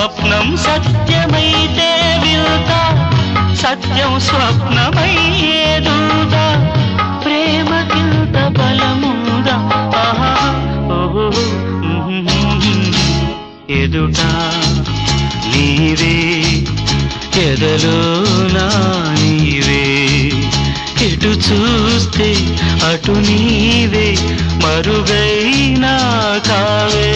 స్వప్నం సత్యమైతే వింత, సత్యం స్వప్నమయ్యేదుదా, ప్రేమకింత బలముందా, ఆహా ఓహో ఎదుట నీవే ఎదలో నా నీవే, ఎటు చూస్తే అటు నీవే, మరుగైనా కావే.